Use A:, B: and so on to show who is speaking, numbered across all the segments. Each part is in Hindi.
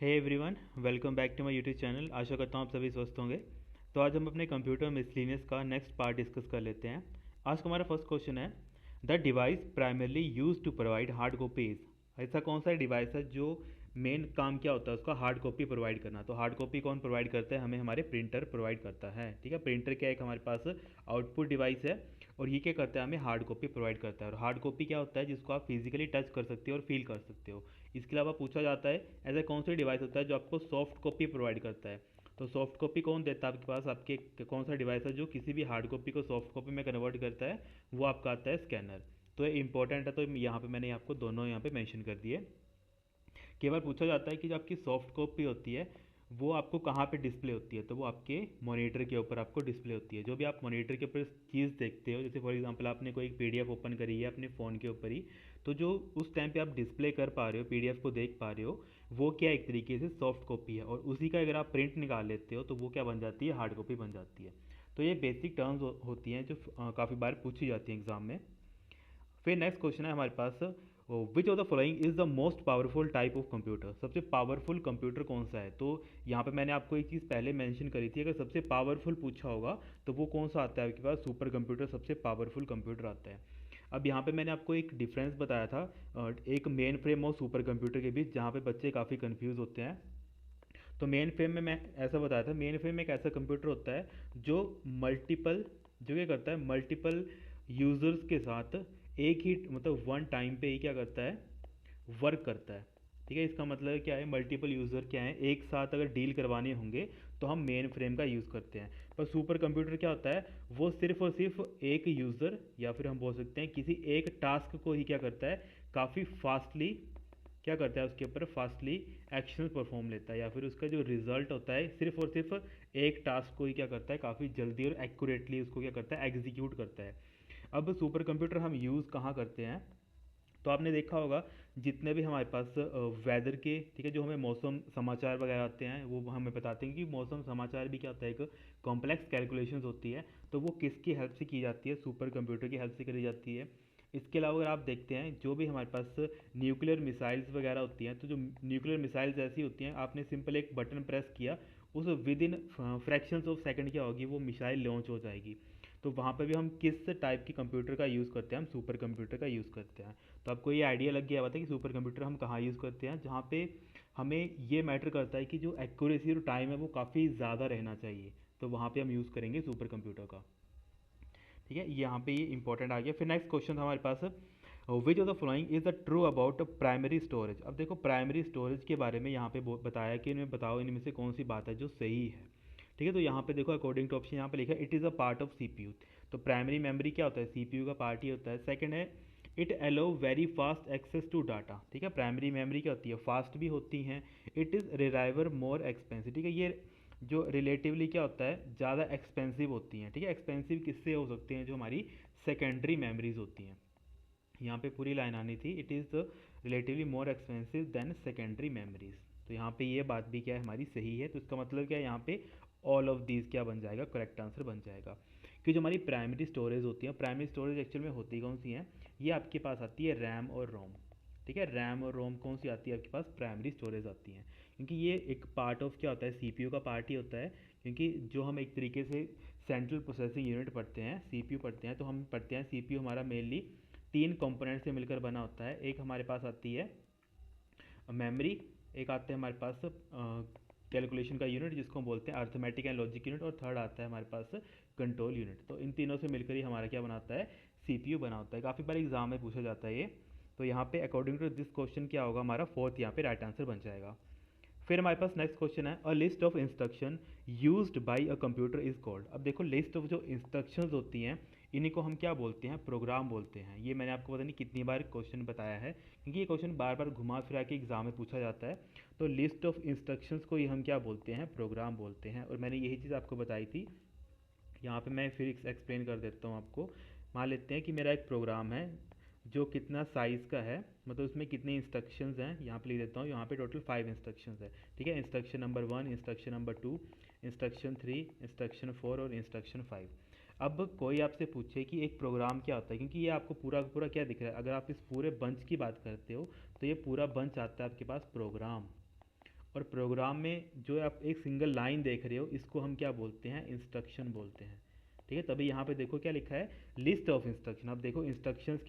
A: Hey everyone, welcome back to my YouTube channel. आशा करता हूँ आप सभी स्वस्थ होंगे। तो आज हम अपने कंप्यूटर मिसलिनियस का नेक्स्ट पार्ट डिस्कस कर लेते हैं। आज का हमारा फर्स्ट क्वेश्चन है, the device primarily use to provide hard copies. ऐसा कौन सा डिवाइस है जो मेन काम क्या होता है उसका हार्ड कॉपी प्रोवाइड करना। तो हार्ड कॉपी कौन प्रोवाइड करता है? हमें हमारे प्रिंटर प्रोवाइड करता है। ठीक है, प्रिंटर क्या एक हमारे पास आउटपुट डिवाइस है और ये क्या करता है, हमें हार्ड कॉपी प्रोवाइड करता है। और हार्ड कॉपी क्या होता है? जिसको आप फिजिकली टच कर सकते हो और फील कर सकते हो। इसके अलावा पूछा जाता है ऐसा कौन सा डिवाइस होता है जो आपको सॉफ्ट कॉपी प्रोवाइड करता है। तो सॉफ्ट कॉपी कौन देता है आपके पास? आपके कौन सा डिवाइस है जो किसी भी हार्ड कॉपी को सॉफ्ट कॉपी में कन्वर्ट करता है? वो आपका आता है स्कैनर। तो ये इंपॉर्टेंट है, तो यहाँ पे मैंने आपको दोनों यहाँ पे मेंशन कर दिए। कई बार पूछा जाता है कि जो आपकी सॉफ्ट कॉपी होती है वो आपको कहाँ पे डिस्प्ले होती है? तो वो आपके मॉनिटर के ऊपर आपको डिस्प्ले होती है। जो भी आप मॉनिटर के ऊपर चीज़ देखते हो, जैसे फॉर एग्जांपल आपने कोई एक पीडीएफ ओपन करी है अपने फ़ोन के ऊपर ही, तो जो उस टाइम पे आप डिस्प्ले कर पा रहे हो, पीडीएफ को देख पा रहे हो, वो क्या एक तरीके से सॉफ्ट कॉपी है। और उसी का अगर आप प्रिंट निकाल लेते हो तो वो क्या बन जाती है? हार्ड कॉपी बन जाती है। तो ये बेसिक टर्म्स होती हैं जो काफ़ी बार पूछी जाती हैं एग्जाम में। फिर नेक्स्ट क्वेश्चन है हमारे पास, which of the following is the most powerful type of computer. सबसे पावरफुल कंप्यूटर कौन सा है? तो यहाँ पे मैंने आपको एक चीज़ पहले मेंशन करी थी, अगर सबसे पावरफुल पूछा होगा तो वो कौन सा आता है आपके पास? सुपर कंप्यूटर सबसे पावरफुल कंप्यूटर आता है। अब यहाँ पे मैंने आपको एक डिफरेंस बताया था एक मेन फ्रेम और सुपर कंप्यूटर के बीच, जहाँ पे बच्चे काफ़ी कंफ्यूज होते हैं। तो मेन फ्रेम में मैं ऐसा बताया था, मेन फ्रेम एक ऐसा कंप्यूटर होता है जो मल्टीपल, जो क्या करता है, मल्टीपल यूज़र्स के साथ एक ही मतलब वन टाइम पे ही क्या करता है, वर्क करता है। ठीक है, इसका मतलब क्या है? मल्टीपल यूज़र क्या है, एक साथ अगर डील करवाने होंगे तो हम मेन फ्रेम का यूज़ करते हैं। पर सुपर कंप्यूटर क्या होता है, वो सिर्फ और सिर्फ एक यूज़र या फिर हम बोल सकते हैं किसी एक टास्क को ही क्या करता है, काफ़ी फास्टली क्या करता है, उसके ऊपर फास्टली एक्शन परफॉर्म लेता है, या फिर उसका जो रिजल्ट होता है सिर्फ और सिर्फ एक टास्क को ही क्या करता है, काफ़ी जल्दी और एक्यूरेटली उसको क्या करता है, एग्जीक्यूट करता है। अब सुपर कंप्यूटर हम यूज़ कहाँ करते हैं? तो आपने देखा होगा जितने भी हमारे पास वेदर के, ठीक है, जो हमें मौसम समाचार वगैरह आते हैं वो हमें बताते हैं कि मौसम समाचार भी क्या होता है, एक कॉम्प्लेक्स कैलकुलेशंस होती है। तो वो किसकी हेल्प से की जाती है? सुपर कंप्यूटर की हेल्प से करी जाती है। इसके अलावा अगर आप देखते हैं जो भी हमारे पास न्यूक्लियर मिसाइल्स वगैरह होती हैं, तो जो न्यूक्लियर मिसाइल्स ऐसी होती हैं, आपने सिंपल एक बटन प्रेस किया, उस with in fractions of second क्या होगी, वो मिसाइल लॉन्च हो जाएगी। तो वहाँ पे भी हम किस टाइप की कंप्यूटर का यूज़ करते हैं? हम सुपर कंप्यूटर का यूज़ करते हैं। तो आपको ये आइडिया लग गया होता है कि सुपर कंप्यूटर हम कहाँ यूज़ करते हैं, जहाँ पे हमें ये मैटर करता है कि जो एक्यूरेसी और टाइम है वो काफ़ी ज़्यादा रहना चाहिए। तो वहाँ पे हम यूज़ करेंगे सुपर कंप्यूटर का। ठीक है, यहाँ पे ये इंपॉर्टेंट आ गया। फिर नेक्स्ट क्वेश्चन हमारे पास, which of the following is the true about primary storage. अब देखो प्राइमरी स्टोरेज के बारे में यहाँ पे बताया कि इनमें बताओ इनमें से कौन सी बात है जो सही है। ठीक है, तो यहाँ पे देखो अकॉर्डिंग टू ऑप्शन यहाँ पे लिखा है it is a part of CPU. तो प्राइमरी मेमोरी क्या होता है? सीपीयू का पार्ट ही होता है। सेकंड है it allow very fast access to data. ठीक है, प्राइमरी मेमोरी क्या होती है? फास्ट भी होती हैं। It is reliable more expensive. ठीक है, ये जो रिलेटिवली क्या होता है, ज़्यादा एक्सपेंसिव होती हैं। ठीक है, एक्सपेंसिव किससे हो सकते हैं? जो हमारी सेकेंडरी मेमोरीज होती हैं। यहाँ पे पूरी लाइन आनी थी, it is relatively more expensive than secondary memories. तो यहाँ पे ये बात भी क्या है, हमारी सही है। तो इसका मतलब क्या है, यहाँ पे ऑल ऑफ दीज क्या बन जाएगा, करेक्ट आंसर बन जाएगा। कि जो हमारी प्राइमरी स्टोरेज होती है, प्राइमरी स्टोरेज एक्चुअल में होती कौन सी है? ये आपके पास आती है रैम और रोम। ठीक है, रैम और रोम कौन सी आती है आपके पास? प्राइमरी स्टोरेज आती हैं। क्योंकि ये एक पार्ट ऑफ क्या होता है, सीपीयू का पार्ट ही होता है। क्योंकि जो हम एक तरीके से सेंट्रल प्रोसेसिंग यूनिट पढ़ते हैं, सीपीयू पढ़ते हैं, तो हम पढ़ते हैं सीपीयू हमारा मेनली तीन कंपोनेंट से मिलकर बना होता है। एक हमारे पास आती है मेमोरी, एक आता है हमारे पास कैलकुलेशन का यूनिट जिसको हम बोलते हैं अर्थमेटिक एंड लॉजिक यूनिट, और थर्ड आता है हमारे पास कंट्रोल यूनिट। तो इन तीनों से मिलकर ही हमारा क्या बनाता है, सीपीयू बना होता है। काफ़ी बार एग्जाम में पूछा जाता है ये। तो यहाँ पे अकॉर्डिंग टू दिस क्वेश्चन क्या होगा, हमारा फोर्थ यहाँ पे राइट आंसर बन जाएगा। फिर हमारे पास नेक्स्ट क्वेश्चन है, a list of instruction used by a computer is called. अब देखो लिस्ट ऑफ जो इंस्ट्रक्शंस होती हैं इन्हीं को हम क्या बोलते हैं, प्रोग्राम बोलते हैं। ये मैंने आपको पता नहीं कितनी बार क्वेश्चन बताया है, क्योंकि ये क्वेश्चन बार बार घुमा फिरा के एग्जाम में पूछा जाता है। तो लिस्ट ऑफ इंस्ट्रक्शंस को ही हम क्या बोलते हैं, प्रोग्राम बोलते हैं। और मैंने यही चीज़ आपको बताई थी। यहाँ पे मैं फिर एक्सप्लेन कर देता हूँ आपको। मान लेते हैं कि मेरा एक प्रोग्राम है जो कितना साइज़ का है, मतलब उसमें कितने इंस्ट्रक्शंस हैं, यहाँ पे लिख देता हूँ। यहाँ पे टोटल 5 इंस्ट्रक्शंस है। ठीक है, instruction number 1, instruction number 2, instruction 3, instruction 4 और इंस्ट्रक्शन 5। अब कोई आपसे पूछे कि एक प्रोग्राम क्या होता है, क्योंकि ये आपको पूरा का पूरा क्या दिख रहा है, अगर आप इस पूरे बंच की बात करते हो तो ये पूरा बंच आता है आपके पास प्रोग्राम। और प्रोग्राम में जो आप एक सिंगल लाइन देख रहे हो इसको हम क्या बोलते हैं, इंस्ट्रक्शन बोलते हैं। ठीक है, तभी यहाँ पे देखो क्या लिखा है, लिस्ट ऑफ इंस्ट्रक्शन। अब देखो इंस्ट्रक्शंस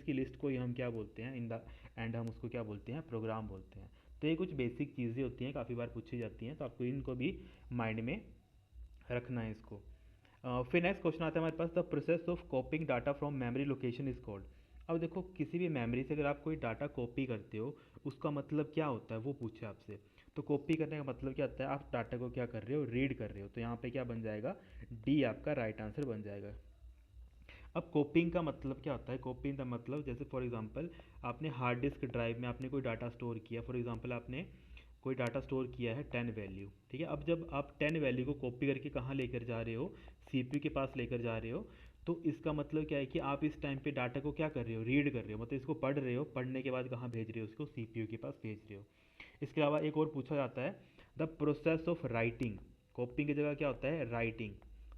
A: की लिस्ट को ही हम क्या बोलते हैं, इन द एंड हम उसको क्या बोलते हैं, प्रोग्राम बोलते हैं। तो ये कुछ बेसिक चीज़ें होती हैं, काफ़ी बार पूछी जाती हैं, तो आपको इनको भी माइंड में रखना है इसको। फिर नेक्स्ट क्वेश्चन आता है हमारे पास, the process of copying data from memory location is called. अब देखो किसी भी मेमोरी से अगर आप कोई डाटा कॉपी करते हो उसका मतलब क्या होता है वो पूछे आपसे। तो कॉपी करने का मतलब क्या होता है, आप डाटा को क्या कर रहे हो, रीड कर रहे हो। तो यहाँ पे क्या बन जाएगा, डी आपका राइट आंसर बन जाएगा। अब कॉपिंग का मतलब क्या होता है, कॉपिंग का मतलब जैसे फॉर एग्जांपल आपने हार्ड डिस्क ड्राइव में आपने कोई डाटा स्टोर किया, फॉर एग्जांपल आपने कोई डाटा स्टोर किया है 10 वैल्यू। ठीक है, अब जब आप 10 वैल्यू को कॉपी करके कहाँ लेकर जा रहे हो, सीपीयू के पास लेकर जा रहे हो। तो इसका मतलब क्या है कि आप इस टाइम पे डाटा को क्या कर रहे हो, रीड कर रहे हो, मतलब इसको पढ़ रहे हो, पढ़ने के बाद कहाँ भेज रहे हो, उसको सीपीयू के पास भेज रहे हो। इसके अलावा एक और पूछा जाता है, द प्रोसेस ऑफ राइटिंग। कॉपिंग की जगह क्या होता है, राइटिंग।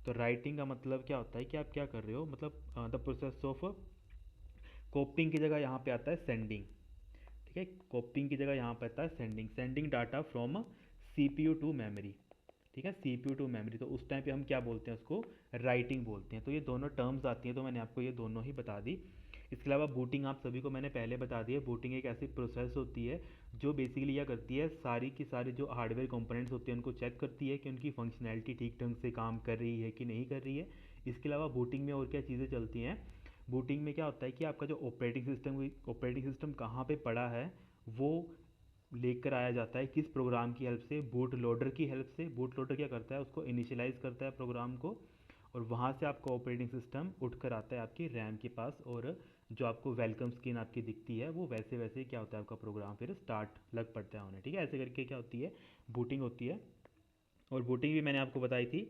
A: तो राइटिंग का मतलब क्या होता है कि आप क्या कर रहे हो, मतलब द प्रोसेस ऑफ कॉपिंग की जगह यहाँ पे आता है सेंडिंग। ठीक है, कॉपिंग की जगह यहाँ पे आता है sending, sending data from CPU to memory. ठीक है, सीपीयू टू मेमोरी, तो उस टाइम पे हम क्या बोलते हैं, उसको राइटिंग बोलते हैं। तो ये दोनों टर्म्स आती हैं, तो मैंने आपको ये दोनों ही बता दी। इसके अलावा बूटिंग आप सभी को मैंने पहले बता दिया। बूटिंग एक ऐसी प्रोसेस होती है जो बेसिकली यह करती है, सारी की सारी जो हार्डवेयर कंपोनेंट्स होते हैं उनको चेक करती है कि उनकी फंक्शनैलिटी ठीक ढंग से काम कर रही है कि नहीं कर रही है। इसके अलावा बूटिंग में और क्या चीज़ें चलती हैं, बूटिंग में क्या होता है कि आपका जो ऑपरेटिंग सिस्टम कहाँ पे पड़ा है वो लेकर आया जाता है, किस प्रोग्राम की हेल्प से, बूट लोडर की हेल्प से। बूट लोडर क्या करता है, उसको इनिशियलाइज करता है प्रोग्राम को, और वहाँ से आपका ऑपरेटिंग सिस्टम उठ कर आता है आपकी रैम के पास, और जो आपको वेलकम स्क्रीन आपकी दिखती है वो वैसे वैसे क्या होता है, आपका प्रोग्राम फिर स्टार्ट लग पड़ता है होने। ठीक है, ऐसे करके क्या होती है, बूटिंग होती है। और बूटिंग भी मैंने आपको बताई थी,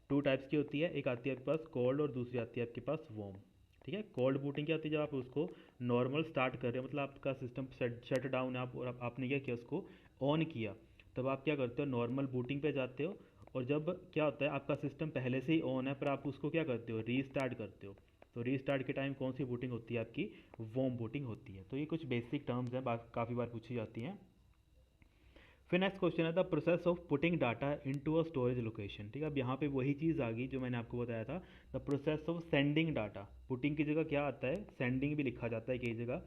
A: टू टाइप्स की होती है, एक आती है आपके पास कोल्ड और दूसरी आती है आपके पास वॉर्म। ठीक है, कोल्ड बूटिंग क्या होती है, जब आप उसको नॉर्मल स्टार्ट कर रहे हो, मतलब आपका सिस्टम शट डाउन है, आप और आपने क्या किया, उसको ऑन किया, तब आप क्या करते हो, नॉर्मल बूटिंग पे जाते हो। और जब क्या होता है, आपका सिस्टम पहले से ही ऑन है पर आप उसको क्या करते हो, रीस्टार्ट करते हो। तो रीस्टार्ट के टाइम कौन सी बूटिंग होती है, आपकी वॉर्म बूटिंग होती है। तो ये कुछ बेसिक टर्म्स हैं, काफ़ी बार पूछी जाती हैं। फिर नेक्स्ट क्वेश्चन है, the process of putting data into a storage location. ठीक है, अब यहाँ पे वही चीज़ आ गई जो मैंने आपको बताया था, the process of sending data. Putting की जगह क्या आता है, सेंडिंग भी लिखा जाता है कई जगह।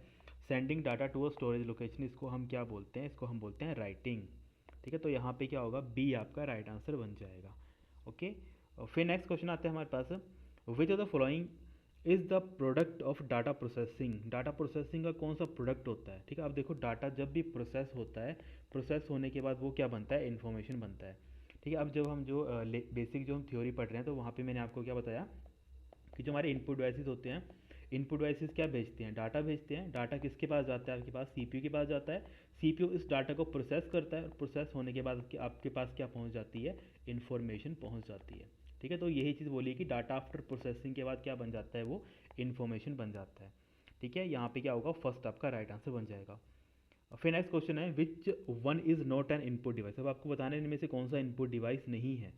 A: Sending data to a storage location, इसको हम क्या बोलते हैं, इसको हम बोलते हैं राइटिंग। ठीक है, तो यहाँ पे क्या होगा, बी आपका राइट आंसर बन जाएगा। ओके, फिर नेक्स्ट क्वेश्चन आता है हमारे पास, which of the following is the product of data processing. Data processing का कौन सा प्रोडक्ट होता है। ठीक है, अब देखो डाटा जब भी प्रोसेस होता है, प्रोसेस होने के बाद वो क्या बनता है, इन्फॉर्मेशन बनता है। ठीक है, अब जब हम जो बेसिक जो हम थ्योरी पढ़ रहे हैं, तो वहाँ पे मैंने आपको क्या बताया कि जो हमारे इनपुट डिवाइसेस होते हैं, इनपुट डिवाइसेस क्या भेजते हैं, डाटा भेजते हैं। डाटा किसके पास जाता है, आपके पास सीपीयू के पास जाता है। सीपीयू इस डाटा को प्रोसेस करता है, और प्रोसेस होने के बाद आपके पास क्या पहुंच जाती है, इन्फॉर्मेशन पहुंच जाती है। ठीक है, तो यही चीज़ बोली कि डाटा आफ्टर प्रोसेसिंग के बाद क्या बन जाता है, वो इन्फॉर्मेशन बन जाता है। ठीक है, यहाँ पे क्या होगा, फर्स्ट आपका राइट आंसर बन जाएगा। फिर नेक्स्ट क्वेश्चन है, which one is not an input device. अब आपको बताने इनमें से कौन सा इनपुट डिवाइस नहीं है।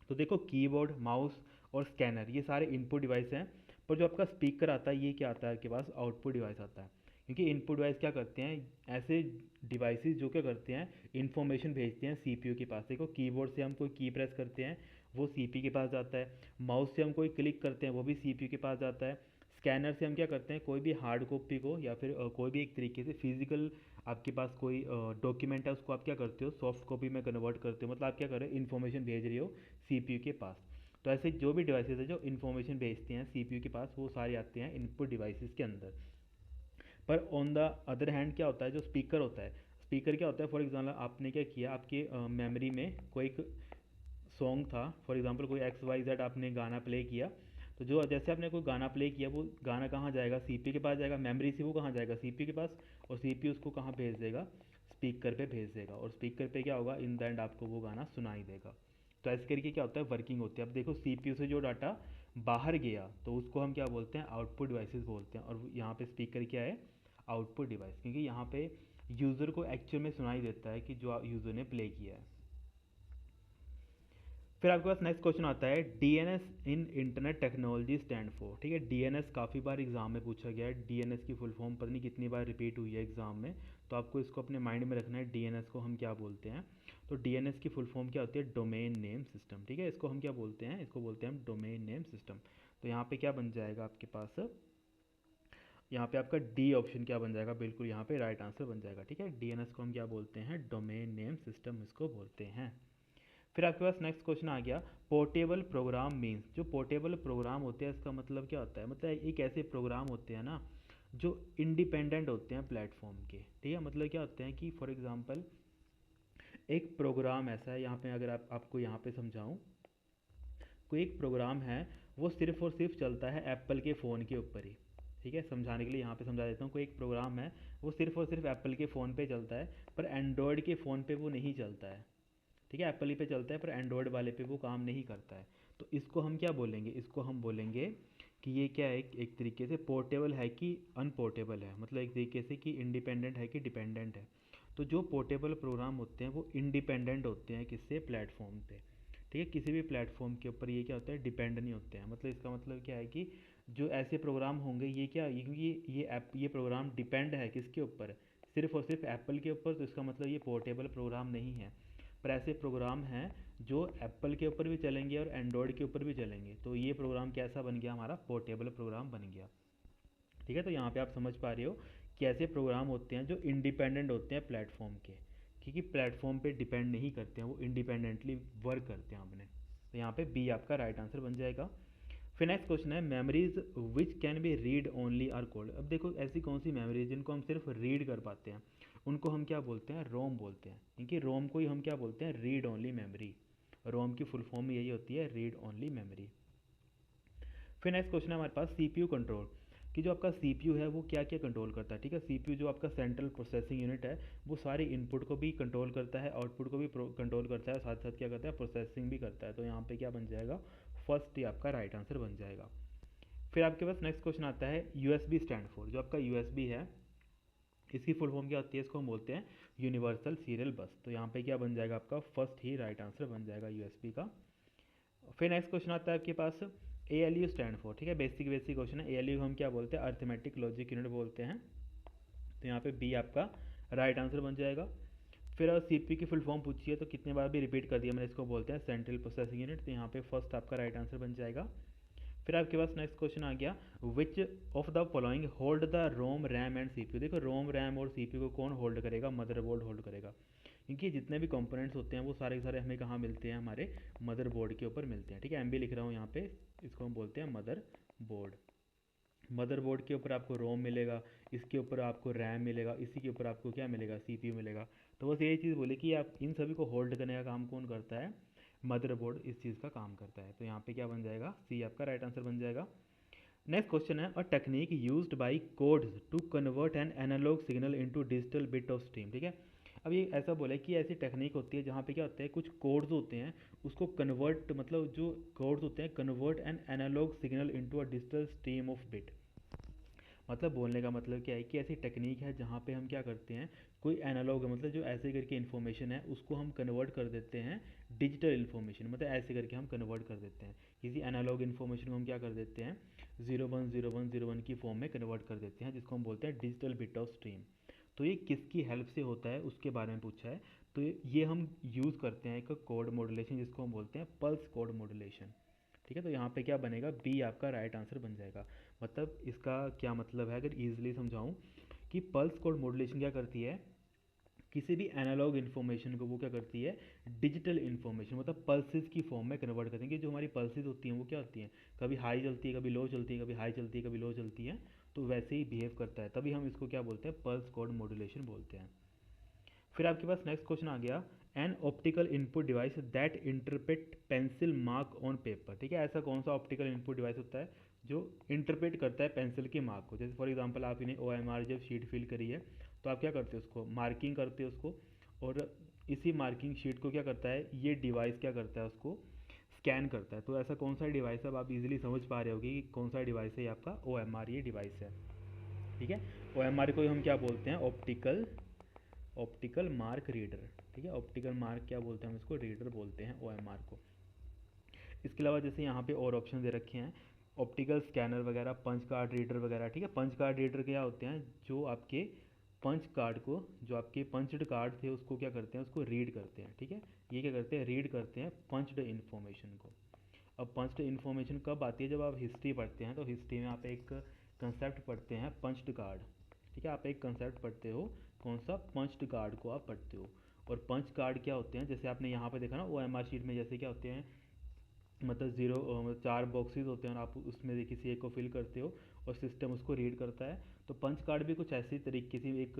A: तो देखो कीबोर्ड, माउस और स्कैनर ये सारे इनपुट डिवाइस हैं, पर जो आपका स्पीकर आता है ये क्या आता है, आपके पास आउटपुट डिवाइस आता है। क्योंकि इनपुट डिवाइस क्या करते हैं, ऐसे डिवाइसेस जो क्या करते हैं, इन्फॉर्मेशन भेजते हैं सीपीयू के पास। देखो कीबोर्ड से हम कोई की प्रेस करते हैं, वो सीपीयू के पास जाता है। माउस से हम कोई क्लिक करते हैं, वो भी सीपीयू के पास जाता है। स्कैनर से हम क्या करते हैं, कोई भी हार्ड कॉपी को या फिर कोई भी एक तरीके से फिजिकल आपके पास कोई डॉक्यूमेंट है उसको आप क्या करते हो, सॉफ्ट कॉपी में कन्वर्ट करते हो, मतलब आप क्या कर रहे हो, इन्फॉर्मेशन भेज रहे हो सीपीयू के पास। तो ऐसे जो भी डिवाइसेस है जो इन्फॉर्मेशन भेजते हैं सीपीयू के पास, वो सारे आते हैं इनपुट डिवाइसेस के अंदर। पर ऑन द अदर हैंड क्या होता है, जो स्पीकर होता है, स्पीकर क्या होता है, फॉर एग्जाम्पल आपने क्या किया, आपके मेमोरी में कोई एक सॉन्ग था, फॉर एग्जांपल कोई एक्स वाई जेड आपने गाना प्ले किया। तो जो जैसे आपने कोई गाना प्ले किया, वो गाना कहाँ जाएगा, सीपीयू के पास जाएगा। मेमोरी से वो कहाँ जाएगा, सीपीयू के पास, और सीपीयू उसको कहाँ भेज देगा, स्पीकर पे भेज देगा। और स्पीकर पे क्या होगा, इन द एंड आपको वो गाना सुनाई देगा। तो ऐसे करके क्या होता है, वर्किंग होती है। अब देखो सीपीयू से जो डाटा बाहर गया तो उसको हम क्या बोलते हैं, आउटपुट डिवाइसेस बोलते हैं। और यहाँ पे स्पीकर क्या है, आउटपुट डिवाइस, क्योंकि यहाँ पे यूज़र को एक्चुअल में सुनाई देता है कि जो यूज़र ने प्ले किया है। फिर आपके पास नेक्स्ट क्वेश्चन आता है DNS in internet technology stand for. ठीक है, डीएनएस काफ़ी बार एग्जाम में पूछा गया है, डीएनएस की फुल फॉर्म पता नहीं कितनी बार रिपीट हुई है एग्जाम में, तो आपको इसको अपने माइंड में रखना है डीएनएस को हम क्या बोलते हैं। तो डीएनएस की फुल फॉर्म क्या होती है, डोमेन नेम सिस्टम। ठीक है, इसको हम क्या बोलते हैं, इसको बोलते हैं हम डोमेन नेम सिस्टम। तो यहाँ पे क्या बन जाएगा आपके पास, यहाँ पे आपका डी ऑप्शन क्या बन जाएगा, बिल्कुल यहाँ पे राइट आंसर बन जाएगा। ठीक है, डीएनएस को हम क्या बोलते हैं, डोमेन नेम सिस्टम इसको बोलते हैं। फिर आपके पास नेक्स्ट क्वेश्चन आ गया पोर्टेबल प्रोग्राम मीन्स। जो पोर्टेबल प्रोग्राम होते हैं इसका मतलब क्या होता है, मतलब एक ऐसे प्रोग्राम होते हैं ना जो इंडिपेंडेंट होते हैं प्लेटफॉर्म के। ठीक है, मतलब क्या होते हैं कि फॉर एग्जांपल एक प्रोग्राम ऐसा है, यहाँ पे अगर आपको यहाँ पे समझाऊँ, कोई एक प्रोग्राम है वो सिर्फ और सिर्फ चलता है एप्पल के फ़ोन के ऊपर ही। ठीक है, समझाने के लिए यहाँ पे समझा देता हूँ, कोई एक प्रोग्राम है वो सिर्फ और सिर्फ एप्पल के फ़ोन पे चलता है, पर एंड्रॉयड के फ़ोन पे वो नहीं चलता है। ठीक है, एप्पल ही पे चलता है पर एंड्रॉयड वाले पे वो काम नहीं करता है। तो इसको हम क्या बोलेंगे, इसको हम बोलेंगे कि ये क्या है, एक तरीके से पोर्टेबल है कि अनपोर्टेबल है, मतलब एक तरीके से कि इंडिपेंडेंट है कि डिपेंडेंट है। तो जो पोर्टेबल प्रोग्राम होते हैं वो इंडिपेंडेंट होते हैं किससे, प्लेटफॉर्म पे। ठीक है, किसी भी प्लेटफॉर्म के ऊपर ये क्या होता है, डिपेंड नहीं होते हैं। मतलब इसका मतलब क्या है कि जो ऐसे प्रोग्राम होंगे ये क्या, ये क्योंकि ये प्रोग्राम डिपेंड है किसके ऊपर, सिर्फ और सिर्फ एप्पल के ऊपर, तो इसका मतलब ये पोर्टेबल प्रोग्राम नहीं है। पर ऐसे प्रोग्राम हैं जो एप्पल के ऊपर भी चलेंगे और एंड्रॉयड के ऊपर भी चलेंगे, तो ये प्रोग्राम कैसा बन गया, हमारा पोर्टेबल प्रोग्राम बन गया। ठीक है, तो यहाँ पे आप समझ पा रहे हो कि ऐसे प्रोग्राम होते हैं जो इंडिपेंडेंट होते हैं प्लेटफॉर्म के, क्योंकि प्लेटफॉर्म पे डिपेंड नहीं करते हैं, वो इंडिपेंडेंटली वर्क करते हैं अपने। तो यहाँ पे बी आपका राइट आंसर बन जाएगा। फिर नेक्स्ट क्वेश्चन है memories which can be read only are called. अब देखो ऐसी कौन सी मेमोरीज जिनको हम सिर्फ रीड कर पाते हैं, उनको हम क्या बोलते हैं, रोम बोलते हैं। क्योंकि रोम को ही हम क्या बोलते हैं, रीड ओनली मेमोरी। रोम की फुल फॉर्म यही होती है, रीड ओनली मेमोरी। फिर नेक्स्ट क्वेश्चन है हमारे पास सीपीयू कंट्रोल, कि जो आपका सीपीयू है वो क्या क्या कंट्रोल करता है। ठीक है, सीपीयू जो आपका सेंट्रल प्रोसेसिंग यूनिट है वो सारे इनपुट को भी कंट्रोल करता है, आउटपुट को भी कंट्रोल करता है, साथ साथ क्या करता है, प्रोसेसिंग भी करता है। तो यहाँ पे क्या बन जाएगा, फर्स्ट ही आपका राइट आंसर बन जाएगा। फिर आपके पास नेक्स्ट क्वेश्चन आता है यूएसबी स्टैंड फॉर। जो आपका यूएसबी है इसकी फुल फॉर्म क्या होती है, इसको हम बोलते हैं यूनिवर्सल सीरियल बस। तो यहाँ पे क्या बन जाएगा, आपका फर्स्ट ही राइट आंसर बन जाएगा यूएसबी का। फिर नेक्स्ट क्वेश्चन आता है आपके पास A L U stand for. ठीक है, बेसिक बेसिक क्वेश्चन है। ए एल यू हम क्या बोलते हैं, अर्थमेटिक लॉजिक यूनिट बोलते हैं। तो यहाँ पे बी आपका राइट आंसर बन जाएगा। फिर अगर सी पी की फुल फॉर्म पूछिए तो कितने बार भी रिपीट कर दिया मैंने, इसको बोलते हैं सेंट्रल प्रोसेसिंग यूनिट। तो यहाँ पे फर्स्ट आपका राइट आंसर बन जाएगा। फिर आपके पास नेक्स्ट क्वेश्चन आ गया विच of the following hold the ROM RAM and CPU. देखो रोम रैम और सीपीयू को कौन होल्ड करेगा, मदरबोर्ड होल्ड करेगा। क्योंकि जितने भी कंपोनेंट्स होते हैं वो सारे के सारे हमें कहाँ मिलते हैं, हमारे मदरबोर्ड के ऊपर मिलते हैं। ठीक है, एम भी लिख रहा हूँ यहाँ पे, इसको हम बोलते हैं मदर बोर्ड। मदरबोर्ड के ऊपर आपको रोम मिलेगा, इसके ऊपर आपको रैम मिलेगा, इसी के ऊपर आपको क्या मिलेगा, सीपीयू मिलेगा। तो बस यही चीज़ बोले कि आप इन सभी को होल्ड करने का काम कौन करता है, मदरबोर्ड इस चीज़ का काम करता है। तो यहाँ पे क्या बन जाएगा, सी आपका राइट आंसर बन जाएगा। नेक्स्ट क्वेश्चन है a technique used by codes to convert an analogue signal into digital bit of stream. ठीक है, अब ये ऐसा बोला है कि ऐसी टेक्निक होती है जहाँ पे क्या होता है, कुछ कोड्स होते हैं उसको कन्वर्ट, मतलब जो कोड्स होते हैं convert an analogue signal into a digital stream of bit. मतलब बोलने का मतलब क्या है कि ऐसी टेक्निक है जहाँ पे हम क्या करते हैं, कोई एनालॉग है मतलब जो ऐसे करके इन्फॉर्मेशन है उसको हम कन्वर्ट कर देते हैं डिजिटल इन्फॉर्मेशन, मतलब ऐसे करके हम कन्वर्ट कर देते हैं किसी एनालॉग इन्फॉर्मेशन को हम क्या कर देते हैं 010101 की फॉर्म में कन्वर्ट कर देते हैं, जिसको हम बोलते हैं डिजिटल बिट ऑफ स्ट्रीम। तो ये किसकी हेल्प से होता है उसके बारे में पूछा है। तो ये हम यूज़ करते हैं एक कोड मॉड्यूलेशन जिसको हम बोलते हैं पल्स कोड मॉड्यूलेशन। ठीक है, तो यहाँ पे क्या बनेगा, बी आपका राइट आंसर बन जाएगा। मतलब इसका क्या मतलब है, अगर ईजिली समझाऊँ कि पल्स कोड मॉड्यूलेशन क्या करती है, किसी भी एनालॉग इन्फॉर्मेशन को वो क्या करती है, डिजिटल इन्फॉर्मेशन मतलब पल्सेस की फॉर्म में कन्वर्ट करते हैं। कि जो हमारी पल्सेस होती हैं वो क्या होती हैं, कभी हाई चलती है, कभी लो चलती है, कभी हाई चलती है, कभी लो चलती है, तो वैसे ही बिहेव करता है, तभी हम इसको क्या बोलते हैं, पल्स कोड मॉड्यूलेशन बोलते हैं। फिर आपके पास नेक्स्ट क्वेश्चन आ गया an optical input device that interpret pencil mark on paper. ठीक है, ऐसा कौन सा ऑप्टिकल इनपुट डिवाइस होता है जो इंटरप्रेट करता है पेंसिल के मार्क को। जैसे फॉर एग्जांपल आप इन्हें ओ एम आर जब शीट फिल करी है तो आप क्या करते हो, उसको मार्किंग करते हो उसको, और इसी मार्किंग शीट को क्या करता है ये डिवाइस क्या करता है, उसको स्कैन करता है। तो ऐसा कौन सा डिवाइस है, अब आप इजीली समझ पा रहे होगे कि कौन सा डिवाइस है, ये आपका ओ एम आर ये डिवाइस है। ठीक है, ओ एम आर को हम क्या बोलते हैं, ऑप्टिकल मार्क रीडर। ठीक है, ऑप्टिकल मार्क क्या बोलते हैं हम इसको, रीडर बोलते हैं ओ एम आर को। इसके अलावा जैसे यहाँ पे और ऑप्शन दे रखे हैं, ऑप्टिकल स्कैनर वगैरह, पंच कार्ड रीडर वगैरह, ठीक है। पंच कार्ड रीडर क्या होते हैं, जो आपके पंच कार्ड को, जो आपके पंच्ड कार्ड थे उसको क्या करते हैं, उसको रीड करते हैं, ठीक है। ये क्या करते हैं, रीड करते हैं पंच्ड इन्फॉर्मेशन को। अब पंच्ड इन्फॉर्मेशन कब आती है, जब आप हिस्ट्री पढ़ते हैं, तो हिस्ट्री में आप एक कंसेप्ट पढ़ते हैं पंच्ड कार्ड, ठीक है। आप एक कंसेप्ट पढ़ते हो, कौन सा, पंच्ड कार्ड को आप पढ़ते हो। और पंच कार्ड क्या होते हैं, जैसे आपने यहाँ पे देखा ना, ओ एम आर शीट में जैसे क्या होते हैं, मतलब जीरो, मतलब 4 बॉक्सेस होते हैं और आप उसमें से किसी एक को फिल करते हो और सिस्टम उसको रीड करता है। तो पंच कार्ड भी कुछ ऐसे तरीके से एक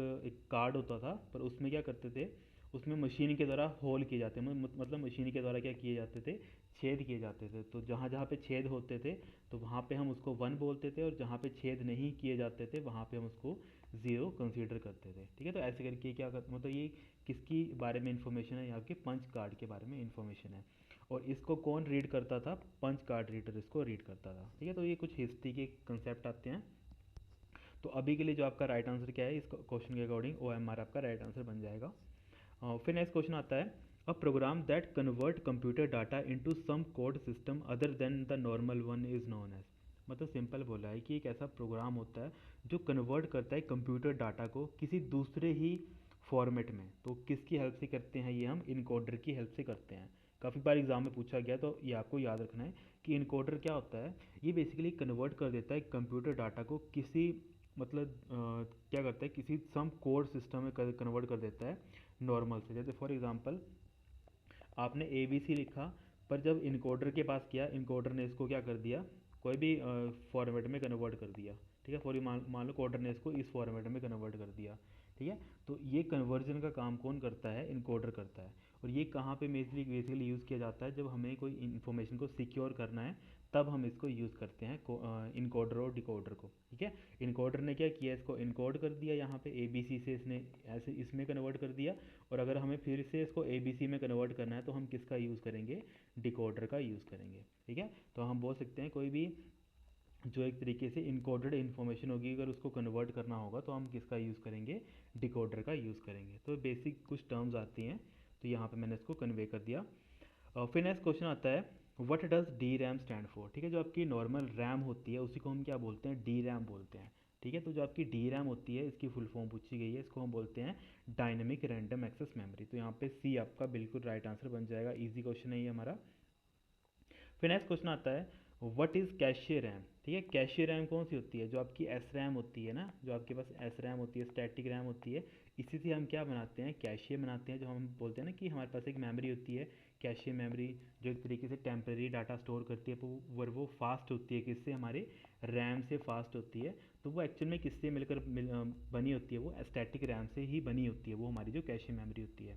A: कार्ड होता था, पर उसमें क्या करते थे, उसमें मशीन के द्वारा होल किए जाते हैं, मतलब मशीन के द्वारा क्या किए जाते थे, छेद किए जाते थे। तो जहाँ जहाँ पे छेद होते थे तो वहाँ पे हम उसको 1 बोलते थे, और जहाँ पे छेद नहीं किए जाते थे वहाँ पे हम उसको 0 कंसीडर करते थे, ठीक है। तो ऐसे करके क्या करते, मतलब ये किसकी बारे में इंफॉर्मेशन है, यहाँ के पंच कार्ड के बारे में इंफॉर्मेशन है। और इसको कौन रीड करता था, पंच कार्ड रीडर इसको रीड करता था, ठीक है। तो ये कुछ हिस्ट्री के कंसेप्ट आते हैं। तो अभी के लिए जो आपका राइट आंसर क्या है, इस क्वेश्चन के अकॉर्डिंग ओ एम आर आपका राइट आंसर बन जाएगा। फिर नेक्स्ट क्वेश्चन आता है, a program that convert computer data into some code system other than the normal one is known as. मतलब सिंपल बोला है कि एक ऐसा प्रोग्राम होता है जो कन्वर्ट करता है कंप्यूटर डाटा को किसी दूसरे ही फॉर्मेट में। तो किसकी हेल्प से करते हैं, ये हम इनकोडर की हेल्प से करते हैं। काफ़ी बार एग्जाम में पूछा गया, तो ये आपको याद रखना है कि इनकोडर क्या होता है। ये बेसिकली कन्वर्ट कर देता है कंप्यूटर डाटा को किसी, मतलब क्या करता है, किसी सम कोड सिस्टम में कन्वर्ट कर देता है नॉर्मल से। जैसे फॉर एग्जांपल आपने ए बी सी लिखा, पर जब इनकोडर के पास किया, इनकोडर ने इसको क्या कर दिया, कोई भी फॉर्मेट में कन्वर्ट कर दिया, ठीक है। फॉर मान लो कोडर ने इसको इस फॉर्मेट में कन्वर्ट कर दिया, ठीक है। तो ये कन्वर्जन का काम कौन करता है, इनकोडर करता है। और ये कहाँ पे बेसिकली यूज़ किया जाता है, जब हमें कोई इन्फॉर्मेशन को सिक्योर करना है, तब हम इसको यूज़ करते हैं इनकोडर और डिकोडर को, ठीक है। इनकोडर ने क्या किया, इसको इनकोड कर दिया, यहाँ पे ए बी सी से इसने ऐसे इसमें कन्वर्ट कर दिया। और अगर हमें फिर से इसको ए बी सी में कन्वर्ट करना है, तो हम किसका यूज़ करेंगे, डिकोडर का यूज़ करेंगे, ठीक है। तो हम बोल सकते हैं कोई भी जो एक तरीके से इनकोडेड इन्फॉर्मेशन होगी, अगर उसको कन्वर्ट करना होगा तो हम किसका यूज़ करेंगे, डिकोडर का यूज़ करेंगे। तो बेसिक कुछ टर्म्स आती हैं, तो यहाँ पे मैंने इसको कन्वे कर दिया। फिर नेक्स्ट क्वेश्चन आता है, what does D RAM stand for, ठीक है। जो आपकी नॉर्मल रैम होती है उसी को हम क्या बोलते हैं, डी रैम बोलते हैं, ठीक है। तो जो आपकी डी रैम होती है, इसकी फुल फॉर्म पूछी गई है, इसको हम बोलते हैं डायनेमिक रैंडम एक्सेस मेमोरी। तो यहाँ पे सी आपका बिल्कुल राइट आंसर बन जाएगा, इजी क्वेश्चन है ये हमारा। फिर नेक्स्ट क्वेश्चन आता है, व्हाट इज़ कैशे रैम, ठीक है। कैशे रैम कौन सी होती है, जो आपकी एस रैम होती है ना, जो आपके पास एस रैम होती है, स्टैटिक रैम होती है, इसी से हम क्या बनाते हैं, कैशे बनाते हैं। जो हम बोलते हैं ना कि हमारे पास एक मेमोरी होती है कैशे मेमोरी, जो एक तरीके से टेम्परेरी डाटा स्टोर करती है, वो फास्ट होती है, किससे, हमारे रैम से फास्ट होती है। तो वो एक्चुअल में किससे बनी होती है, वो स्टैटिक रैम से ही बनी होती है, वो हमारी जो कैशे मेमोरी होती है।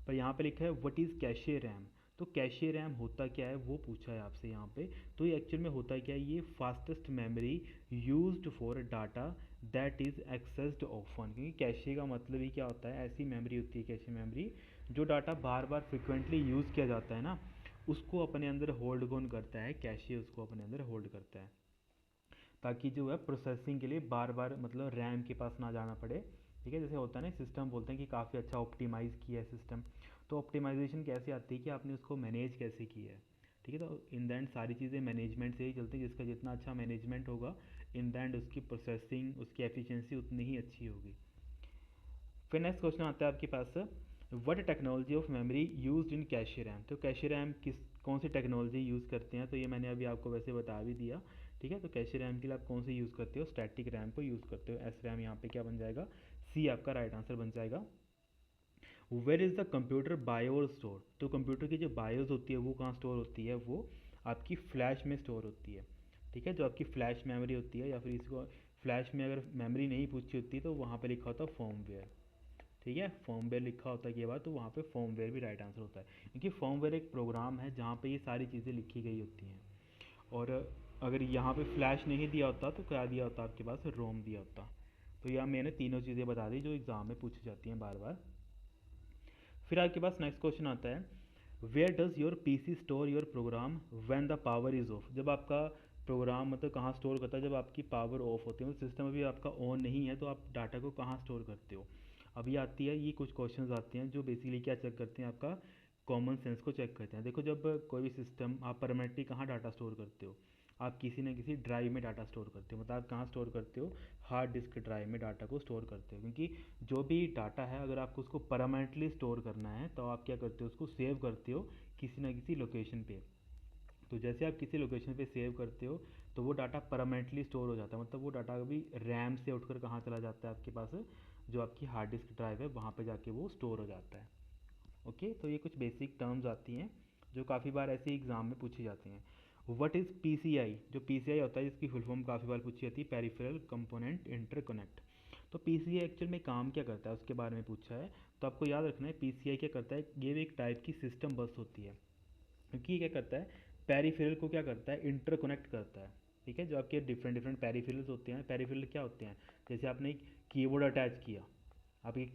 A: पर यहाँ पे लिखा है व्हाट इज़ कैशे रैम। तो कैशे रैम होता क्या है, वो पूछा है आपसे यहाँ पे। तो ये एक्चुअल में होता क्या है, ये fastest memory used for data that is accessed often. क्योंकि कैशे का मतलब ही क्या होता है, ऐसी मेमोरी होती है कैशे मेमोरी, जो डाटा बार बार फ्रिक्वेंटली यूज़ किया जाता है ना, उसको अपने अंदर होल्ड कौन करता है, कैशे उसको अपने अंदर होल्ड करता है, ताकि जो है प्रोसेसिंग के लिए बार बार मतलब रैम के पास ना जाना पड़े, ठीक है। जैसे होता है ना, सिस्टम बोलते हैं कि काफ़ी अच्छा ऑप्टिमाइज़ किया है सिस्टम। तो ऑप्टिमाइजेशन कैसे आती है कि आपने उसको मैनेज कैसे किया है, ठीक है। तो इन द एंड सारी चीज़ें मैनेजमेंट से ही चलती है, जिसका जितना अच्छा मैनेजमेंट होगा, इन द एंड उसकी प्रोसेसिंग, उसकी एफिशिएंसी उतनी ही अच्छी होगी। फिर नेक्स्ट क्वेश्चन आता है आपके पास, what technology of memory used in cache RAM. तो कैशे रैम कौन सी टेक्नोलॉजी यूज़ करते हैं, तो ये मैंने अभी आपको वैसे बता भी दिया, ठीक है। तो कैशे रैम के लिए आप कौन सी यूज़ करते हो, स्टैटिक रैम को यूज़ करते हो। एस रैम यहाँ पे क्या बन जाएगा, सी आपका राइट आंसर बन जाएगा। Where is the computer BIOS store. तो कंप्यूटर की जो बायोस होती है वो कहाँ स्टोर होती है, वो आपकी फ्लैश में स्टोर होती है, ठीक है। जो आपकी फ्लैश मेमोरी होती है, या फिर इसको फ्लैश में अगर मेमोरी नहीं पूछी होती तो वहाँ पे लिखा होता है फर्मवेयर, ठीक है। फर्मवेयर लिखा होता है के बाद, तो वहाँ पे फर्मवेयर भी राइट आंसर होता है, क्योंकि फर्मवेयर एक प्रोग्राम है जहाँ पे ये सारी चीज़ें लिखी गई होती हैं। और अगर यहाँ पे फ्लैश नहीं दिया होता तो क्या दिया होता आपके पास, रोम दिया होता। तो यहाँ मैंने तीनों चीज़ें बता दी जो एग्ज़ाम में पूछी जाती हैं बार बार। फिर आपके पास नेक्स्ट क्वेश्चन आता है, where does your PC store your program when the power is off. जब आपका प्रोग्राम मतलब कहाँ स्टोर करता है, जब आपकी पावर ऑफ होती है, मतलब सिस्टम अभी आपका ऑन नहीं है, तो आप डाटा को कहाँ स्टोर करते हो। अभी आती है ये कुछ क्वेश्चंस आते हैं जो बेसिकली क्या चेक करते हैं, आपका कॉमन सेंस को चेक करते हैं। देखो जब कोई भी सिस्टम, आप परमानेंटली कहाँ डाटा स्टोर करते हो, आप किसी न किसी ड्राइव में डाटा स्टोर करते हो। मतलब आप कहाँ स्टोर करते हो, हार्ड डिस्क ड्राइव में डाटा को स्टोर करते हो। क्योंकि जो भी डाटा है अगर आपको उसको परमानेंटली स्टोर करना है तो आप क्या करते हो, उसको सेव करते हो किसी न किसी लोकेशन पे। तो जैसे आप किसी लोकेशन पे सेव करते हो तो वो डाटा परमानेंटली स्टोर हो जाता है। मतलब वो डाटा अभी रैम से उठकर कहाँ चला जाता है, आपके पास जो आपकी हार्ड डिस्क ड्राइव है वहाँ पे जाके वो स्टोर हो जाता है। ओके, तो ये कुछ बेसिक टर्म्स आती हैं जो काफ़ी बार ऐसे एग्ज़ाम में पूछी जाती हैं। What is PCI? जो पीसीआई होता है इसकी फुल फॉर्म काफ़ी बार पूछी जाती है, पेरिफेरल कंपोनेंट इंटरकनेक्ट। तो पीसीआई एक्चुअल में काम क्या करता है उसके बारे में पूछा है। तो आपको याद रखना है पीसीआई क्या करता है, ये भी एक टाइप की सिस्टम बस होती है। क्योंकि ये क्या करता है, पेरिफेरल को क्या करता है, इंटरकनेक्ट करता है। ठीक है, जो आपके डिफरेंट डिफरेंट पेरिफेरल्स होते हैं, पेरिफेरल क्या होते हैं, जैसे आपने एक कीबोर्ड अटैच किया,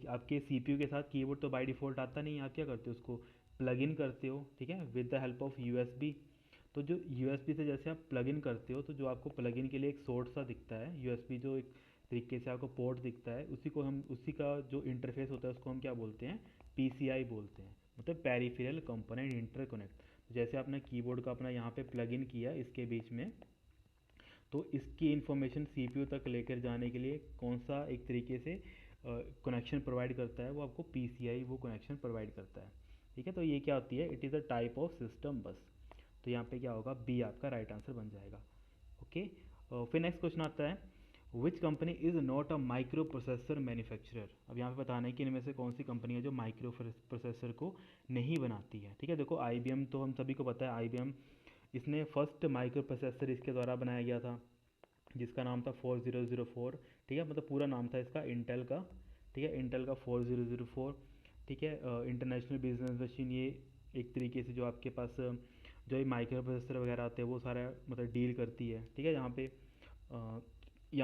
A: आपके सीपीयू के साथ कीबोर्ड तो बाय डिफ़ॉल्ट आता नहीं है, आप क्या करते हो उसको प्लग इन करते हो। ठीक है, with the help of USB. तो जो यूएसबी से जैसे आप प्लग इन करते हो तो जो आपको प्लग इन के लिए एक सोर्स सा दिखता है, यूएसबी जो एक तरीके से आपको पोर्ट दिखता है, उसी का जो इंटरफेस होता है उसको हम क्या बोलते हैं, पीसीआई बोलते हैं। मतलब पेरिफेरल कंपोनेंट इंटरकनेक्ट। जैसे आपने कीबोर्ड का अपना यहाँ पे प्लग इन किया इसके बीच में, तो इसकी इन्फॉर्मेशन सीपीयू तक लेकर जाने के लिए कौन सा एक तरीके से कनेक्शन प्रोवाइड करता है, वो आपको पीसीआई वो कनेक्शन प्रोवाइड करता है। ठीक है, तो ये क्या होती है, it is a type of system बस। तो यहाँ पे क्या होगा, बी आपका राइट आंसर बन जाएगा। ओके, फिर नेक्स्ट क्वेश्चन आता है, which company is not a micro processor manufacturer? अब यहाँ पे बताना है कि इनमें से कौन सी कंपनी है जो माइक्रो प्रोसेसर को नहीं बनाती है। ठीक है, देखो आईबीएम तो हम सभी को पता है, आईबीएम इसने फर्स्ट माइक्रो प्रोसेसर इसके द्वारा बनाया गया था जिसका नाम था 4004। ठीक है, मतलब पूरा नाम था इसका इंटेल का। ठीक है, इंटेल का 4004। ठीक है, इंटरनेशनल बिजनेस मशीन, ये एक तरीके से जो आपके पास जो ये माइक्रो प्रोसेसर वगैरह आते हैं वो सारा मतलब डील करती है। ठीक है, यहाँ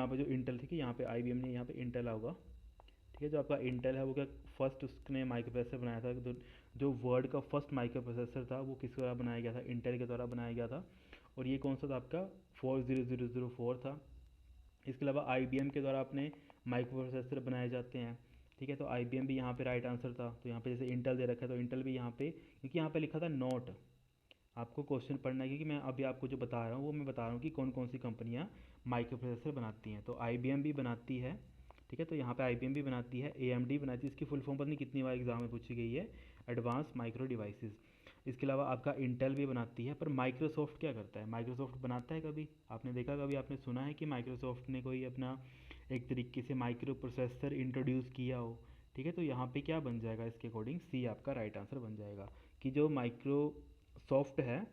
A: पे जो इंटेल थी कि यहाँ पे आईबीएम ने यहाँ पे इंटेल होगा। ठीक है, जो आपका इंटेल है वो क्या फर्स्ट उसने माइक्रो प्रोसेसर बनाया था। जो वर्ल्ड का फर्स्ट माइक्रो प्रोसेसर था वो किसके द्वारा बनाया गया था, इंटेल के द्वारा बनाया गया था। और ये कौन सा था आपका, 40004 था। इसके अलावा आईबीएम के द्वारा अपने माइक्रो प्रोसेसर बनाए जाते हैं। ठीक है, तो आईबीएम भी यहाँ पे राइट आंसर था। तो यहाँ पे जैसे इंटेल दे रखा है तो इंटेल भी यहाँ पे, क्योंकि यहाँ पे लिखा था नोट, आपको क्वेश्चन पढ़ना है क्योंकि मैं अभी आपको जो बता रहा हूँ वो मैं बता रहा हूँ कि कौन कौन सी कंपनियाँ माइक्रो प्रोसेसर बनाती हैं। तो आईबीएम भी बनाती है। ठीक है, तो यहाँ पे आईबीएम भी बनाती है, एएमडी बनाती है, इसकी फुल फॉर्म पता नहीं कितनी बार एग्जाम में पूछी गई है, एडवांस माइक्रो डिवाइसेस। इसके अलावा आपका इंटेल भी बनाती है। पर माइक्रोसॉफ्ट क्या करता है, माइक्रोसॉफ्ट बनाता है कभी, आपने देखा कभी, आपने सुना है कि माइक्रोसॉफ्ट ने कोई अपना एक तरीके से माइक्रो प्रोसेसर इंट्रोड्यूस किया हो? ठीक है, तो यहाँ पे क्या बन जाएगा, इसके अकॉर्डिंग सी आपका राइट आंसर बन जाएगा कि जो माइक्रोसॉफ्ट है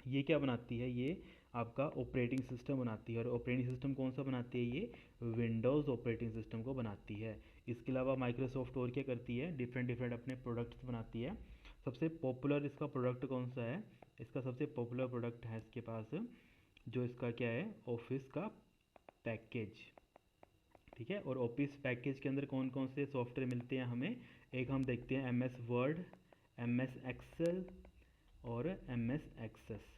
A: ये क्या बनाती है, ये आपका ऑपरेटिंग सिस्टम बनाती है। और ऑपरेटिंग सिस्टम कौन सा बनाती है, ये विंडोज़ ऑपरेटिंग सिस्टम को बनाती है। इसके अलावा माइक्रोसॉफ्ट और क्या करती है, डिफरेंट डिफरेंट अपने प्रोडक्ट्स बनाती है। सबसे पॉपुलर इसका प्रोडक्ट कौन सा है, इसका सबसे पॉपुलर प्रोडक्ट है इसके पास जो इसका क्या है, ऑफिस का पैकेज। ठीक है, और ऑफिस पैकेज के अंदर कौन कौन से सॉफ्टवेयर मिलते हैं हमें, एक हम देखते हैं M S word, M S Excel और एम एस एक्सेस।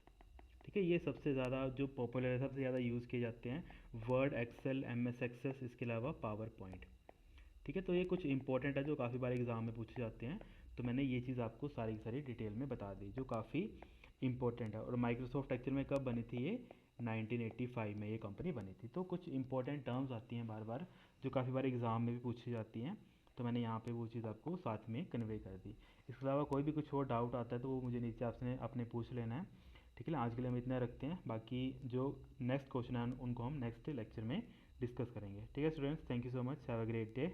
A: ठीक है, ये सबसे ज़्यादा जो पॉपुलर है, सबसे ज़्यादा यूज़ किए जाते हैं, वर्ड, एक्सेल, एम एस एक्सेस, इसके अलावा पावर पॉइंट। ठीक है, तो ये कुछ इंपॉर्टेंट है जो काफ़ी बार एग्जाम में पूछे जाते हैं। तो मैंने ये चीज़ आपको सारी की सारी डिटेल में बता दी जो काफ़ी इंपॉर्टेंट है। और माइक्रोसॉफ्ट एक्चुअल में कब बनी थी, ये 1985 में ये कंपनी बनी थी। तो कुछ इंपॉर्टेंट टर्म्स आती हैं बार बार जो काफ़ी बार एग्ज़ाम में भी पूछी जाती हैं, तो मैंने यहाँ पे वो चीज़ आपको साथ में कन्वे कर दी। इसके अलावा कोई भी कुछ और डाउट आता है तो वो मुझे नीचे आपसे अपने पूछ लेना है। ठीक है ना, आज के लिए हम इतना रखते हैं, बाकी जो नेक्स्ट क्वेश्चन है उनको हम नेक्स्ट लेक्चर में डिस्कस करेंगे। ठीक है students, thank you so much, have a great day.